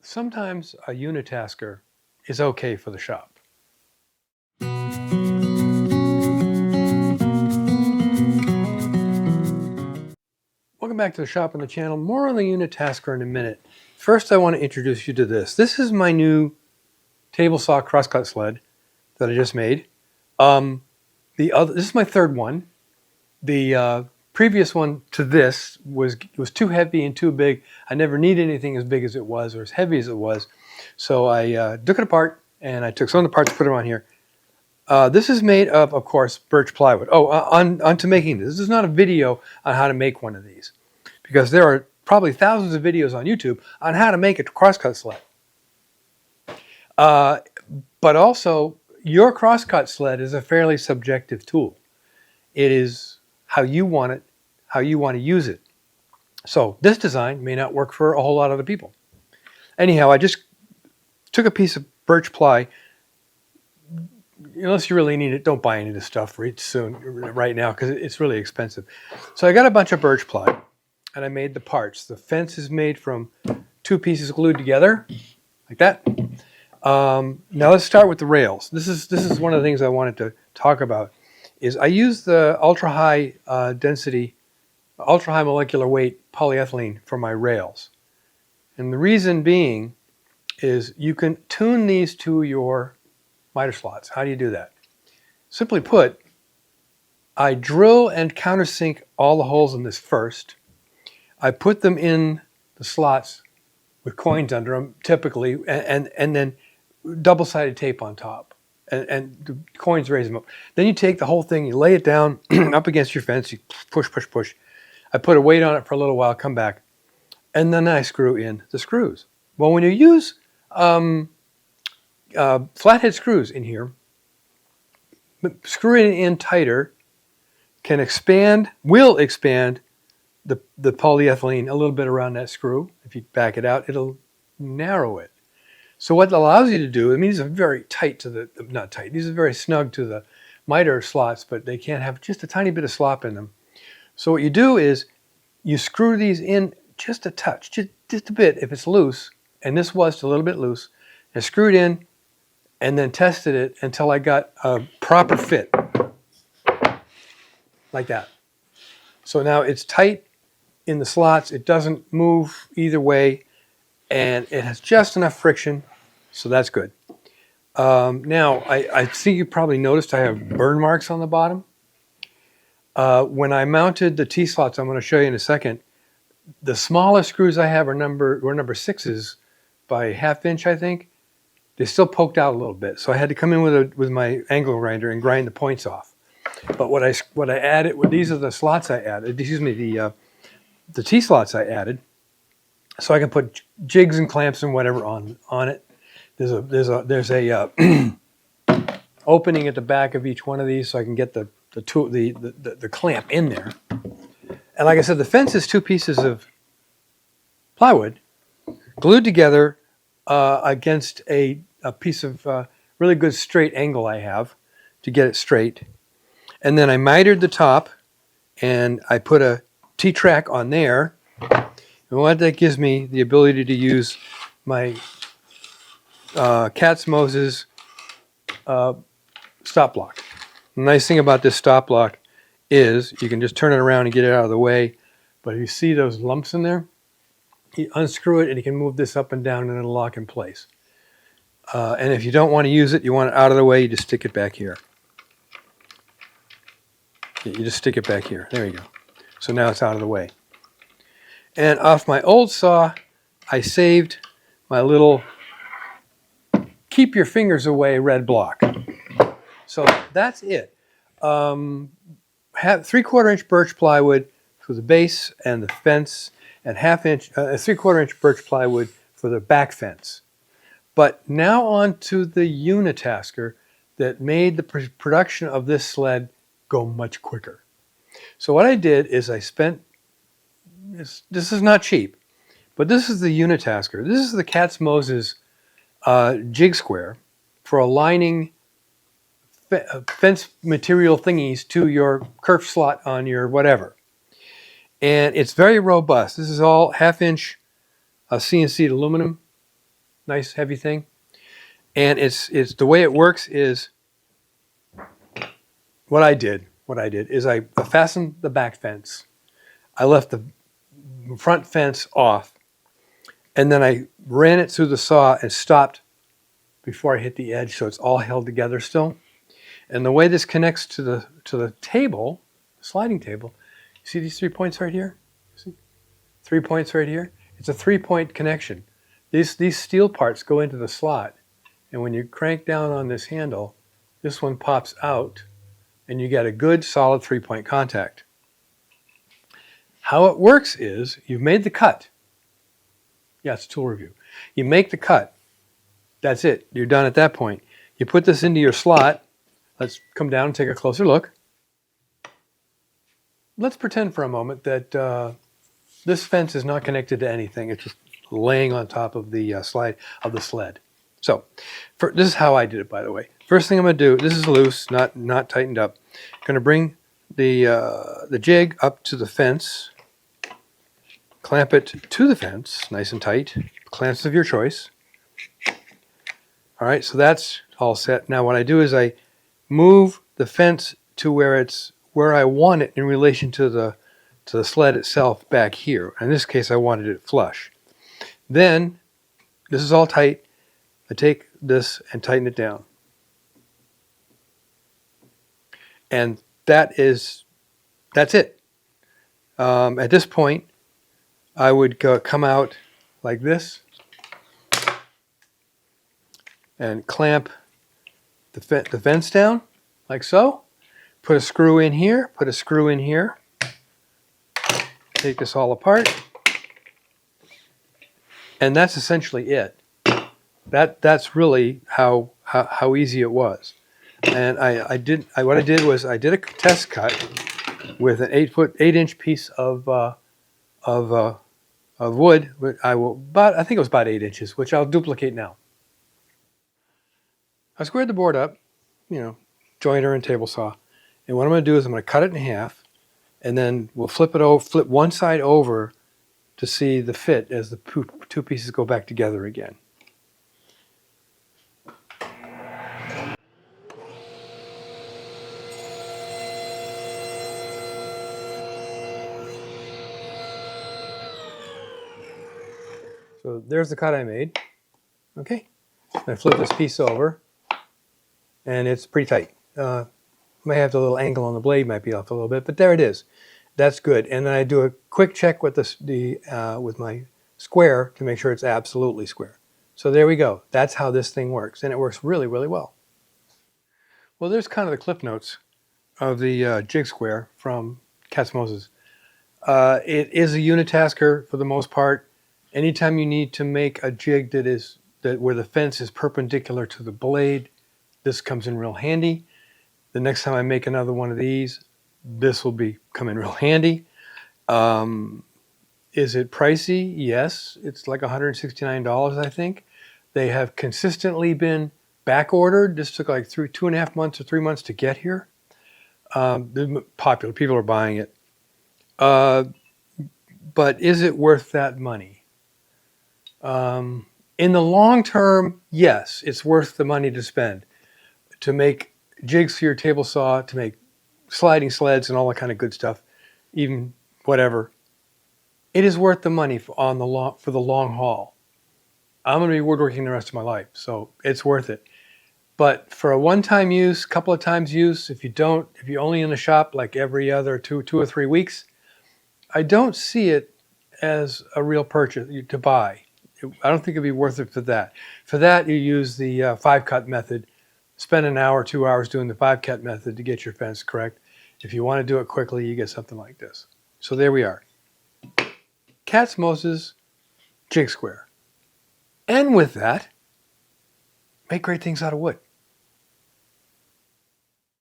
Sometimes a uni-tasker is okay for the shop. Welcome back to the shop on the channel. More on the uni-tasker in a minute. First, I want to introduce you to this. This is my new table saw crosscut sled that I just made. This is my third one. The previous one to this was too heavy and too big. I never needed anything as big as it was or as heavy as it was. So I took it apart and I took some of the parts, put them on here. This is made of course, birch plywood. Onto making this. This is not a video on how to make one of these, because there are probably thousands of videos on YouTube on how to make a crosscut sled. But also, your crosscut sled is a fairly subjective tool. It is how you want it, how you want to use it. So this design may not work for a whole lot of other people. Anyhow, I just took a piece of birch ply. Unless you really need it, don't buy any of this stuff right now, because it's really expensive. So I got a bunch of birch ply and I made the parts. The fence is made from two pieces glued together like that. Now let's start with the rails. This is one of the things I wanted to talk about. Is I use the ultra high density, ultra high molecular weight polyethylene for my rails. And the reason being is you can tune these to your miter slots. How do you do that? Simply put, I drill and countersink all the holes in this first. I put them in the slots with coins under them, typically, and then double-sided tape on top. And the coins raise them up. Then you take the whole thing, you lay it down up against your fence, you push, push, push. I put a weight on it for a little while, come back, and then I screw in the screws. Well, when you use flathead screws in here, screwing it in tighter will expand the polyethylene a little bit around that screw. If you back it out, it'll narrow it. So what it allows you to do, I mean, these are very tight to the, not tight, these are very snug to the miter slots, but they can't have just a tiny bit of slop in them. So what you do is you screw these in just a touch, just a bit if it's loose, and this was a little bit loose. I screwed in and then tested it until I got a proper fit, like that. So now it's tight in the slots, it doesn't move either way, and it has just enough friction, so that's good. Now, I think you probably noticed I have burn marks on the bottom. When I mounted the T-slots, I'm going to show you in a second, the smallest screws I have were number 6s by 1/2 inch, I think. They still poked out a little bit, so I had to come in with my angle grinder and grind the points off. But what I added, these are the slots I added. Excuse me, the T-slots I added, so I can put jigs and clamps and whatever on it. There's a opening at the back of each one of these, so I can get the clamp in there. And like I said, the fence is two pieces of plywood glued together against a piece of really good straight angle I have to get it straight. And then I mitered the top and I put a T-track on there. And what that gives me the ability to use my Katz-Moses stop block. The nice thing about this stop block is you can just turn it around and get it out of the way. But if you see those lumps in there, you unscrew it and you can move this up and down and it'll lock in place. And if you don't want to use it, you want it out of the way, you just stick it back here. You just stick it back here. There you go. So now it's out of the way. And off my old saw, I saved my little keep your fingers away red block. So that's it. 3/4 inch birch plywood for the base and the fence, and 3/4 inch birch plywood for the back fence. But now on to the uni-tasker that made the production of this sled go much quicker. So what I did is I spent, this is not cheap, but this is the uni-tasker. This is the Katz-Moses Jig Square for aligning fence material thingies to your kerf slot on your whatever. And it's very robust. This is all 1/2 inch CNC aluminum. nice heavy thing. And it's the way it works is what I did is I fastened the back fence. I left the front fence off, and then I ran it through the saw and stopped before I hit the edge, so it's all held together still. And the way this connects to the table, sliding table, see these 3 points right here? See? 3 points right here? It's a 3-point connection. These steel parts go into the slot, and when you crank down on this handle, this one pops out, and you get a good solid 3-point contact. How it works is you've made the cut. Yeah, it's a tool review. You make the cut. That's it. You're done at that point. You put this into your slot. Let's come down and take a closer look. Let's pretend for a moment that this fence is not connected to anything. It's just laying on top of the sled. So this is how I did it, by the way. First thing I'm going to do, this is loose, not tightened up. I'm going to bring the jig up to the fence, clamp it to the fence, nice and tight, clamps of your choice. All right, so that's all set. Now what I do is I move the fence to where I want it in relation to the sled itself back here. In this case, I wanted it flush. Then, this is all tight. I take this and tighten it down. And that's it. At this point, I would come out like this and clamp the fence down, like so. Put a screw in here, put a screw in here. Take this all apart. And that's essentially it. That's really how easy it was. And what I did was I did a test cut with an 8-inch piece of wood. I think it was about 8 inches, which I'll duplicate now. I squared the board up, jointer and table saw. And what I'm going to do is I'm going to cut it in half, and then we'll flip one side over to see the fit as the two pieces go back together again. So there's the cut I made. Okay, I flip this piece over, and it's pretty tight. May have the little angle on the blade might be off a little bit, but there it is. That's good. And then I do a quick check with with my square to make sure it's absolutely square. So there we go. That's how this thing works, and it works really, really well. Well, there's kind of the clip notes of the Jig Square from Katz-Moses. It is a uni-tasker for the most part. Anytime you need to make a jig where the fence is perpendicular to the blade, this comes in real handy. The next time I make another one of these, this will come in real handy. Is it pricey? Yes, it's like $169, I think. They have consistently been back ordered. This took like 2.5 months or 3 months to get here. They're popular. People are buying it. But is it worth that money? In the long term, yes, it's worth the money to spend to make jigs for your table saw, to make sliding sleds and all that kind of good stuff, even whatever. It is worth the money for the long haul. I'm going to be woodworking the rest of my life, so it's worth it. But for a one-time use, couple of times use, if you're only in the shop like every other 2 or 3 weeks, I don't see it as a real purchase to buy. I don't think it'd be worth it for that. For that, you use the 5-cut method. Spend an hour, 2 hours doing the 5-cut method to get your fence correct. If you want to do it quickly, you get something like this. So there we are. Katz-Moses Jig Square. And with that, make great things out of wood.